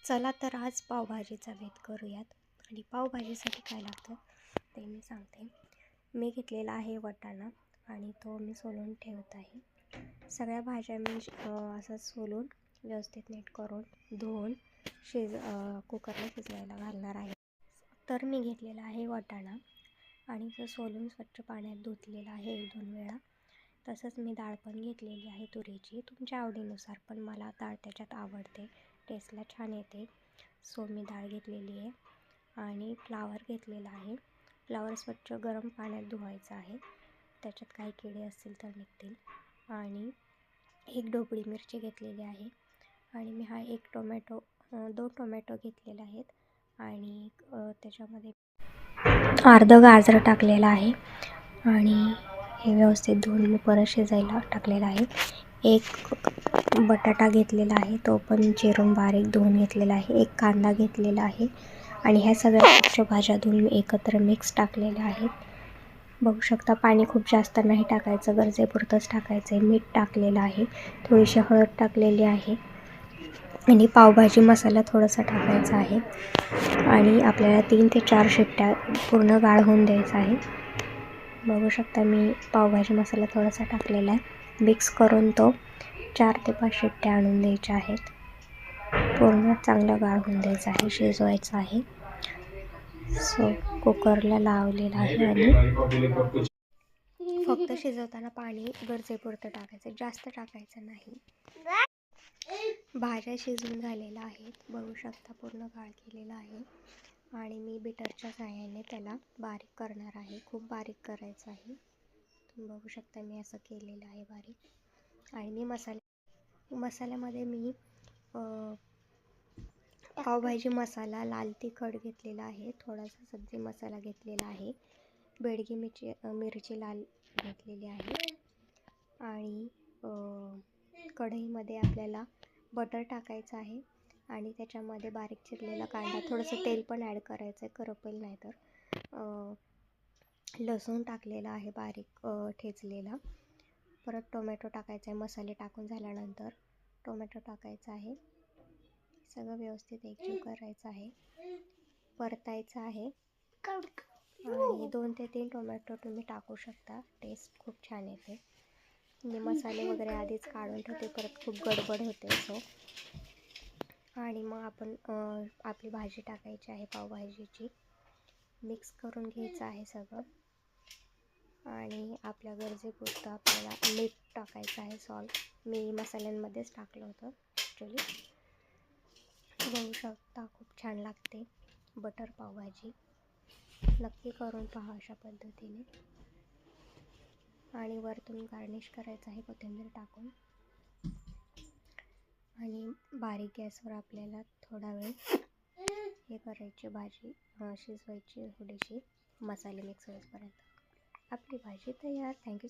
चला तर आज पावभाजीचा बेत करूयात. आणि पावभाजीसाठी काय लागतं ते मी सांगते. मी घेतलेला आहे वाटाणा आणि तो मी सोलून ठेवत आहे. सगळ्या भाज्या मी असं सोलून व्यवस्थित नीट करून धुवून कुकरला शिजवायला घालणार आहे. तर मी घेतलेला आहे वाटाणा आणि तो सोलून स्वच्छ पाण्यात धुतलेला आहे 1-2 वेळा. तसंच मी डाळ पण घेतलेली आहे तुरीची, तुमच्या आवडीनुसार, पण मला डाळ त्याच्यात आवडते, टेस्टला छान येते. सो मी डाळ घेतलेली आहे आणि फ्लावर घेतलेला आहे. फ्लावर स्वच्छ गरम पाण्यात धुवायचं आहे, त्याच्यात काही किडे असतील तर निघतील. आणि 1 ढोबळी मिरची घेतलेली आहे आणि मी हा 2 टोमॅटो घेतलेले आहेत आणि त्याच्यामध्ये अर्धं गाजर टाकलेलं आहे आणि हे व्यवस्थित धुवून मी परत शिजायला टाकलेला आहे. 1 बटाटा घेतलेला आहे, तो पण चिरून बारीक धुवून घेतलेला आहे. 1 कांदा घेतलेला आहे आणि ह्या सगळ्या स्वच्छ भाज्या धुवून मी एकत्र मिक्स टाकलेल्या आहेत. बघू शकता, पाणी खूप जास्त नाही टाकायचं, गरजेपुरतंच टाकायचं आहे. मीठ टाकलेलं आहे, थोडीशी हळद टाकलेली आहे आणि पावभाजी मसाला थोडासा टाकायचा आहे आणि आपल्याला 3 ते 4 शिट्ट्या पूर्ण गाळ होऊन द्यायचा आहे. बघू शकता, मी पावभाजी मसाला थोडासा टाकलेला आहे. मिक्स करून तो 4 ते 5 शिट्ट्या आणून द्यायच्या आहेत. पूर्ण चांगलं गाळ होऊन द्यायचं आहे, शिजवायचं आहे. सो कुकरला लावलेला आहे आणि फक्त शिजवताना पाणी गरजेपुरतं टाकायचं, जास्त टाकायचं नाही. भाज्या शिजून झालेल्या आहेत, बघू शकता, पूर्ण गाळ केलेला आहे आणि मी बिटरच्या सहाय्याने त्याला बारीक करणार आहे. खूप बारीक करायचं आहे. तुम्ही बघू शकता मी असं केलेलं आहे बारीक. आणि मी मसाल्यामध्ये मी पावभाजी मसाला, लाल तिखट घेतलेला आहे, थोडासा सब्जी मसाला घेतलेला आहे, बेडगी मिरची लाल घेतलेली आहे आणि कढईमध्ये आपल्याला बटर टाकायचं आहे आणि त्याच्यामध्ये बारीक चिरलेला कांदा, थोडंसं तेल पण ॲड करायचं आहे, करपेल नाही तर. लसूण टाकलेला आहे बारीक ठेचलेला. परत टोमॅटो टाकायचा आहे. मसाले टाकून झाल्यानंतर टोमॅटो टाकायचा आहे. सगळं व्यवस्थित एकजीव करायचं आहे, परतायचं आहे आणि 2 ते 3 टोमॅटो तुम्ही टाकू शकता, टेस्ट खूप छान येते. मी मसाले वगैरे आधीच काढून ठेवते, परत खूप गडबड होते. सो आणि मग आपण आपली भाजी टाकायची आहे, पावभाजीची. मिक्स करून घ्यायचं आहे सगळं आणि आपल्या गरजेपुरतं आपल्याला मीठ टाकायचं आहे. सॉल्ट मी मसाल्यांमध्येच टाकलं होतं ॲक्च्युली. बघू शकता, खूप छान लागते बटर पावभाजी. नक्की करून पहा अशा पद्धतीने. आणि वरतून गार्निश करायचं आहे कोथिंबीर टाकून आणि बारीक गॅसवर आपल्याला थोडा वेळ हे करायची, भाजी शिजवायची थोडीशी, मसाले मिक्स होईपर्यंत. आपली भाजी तयार. थँक्यू.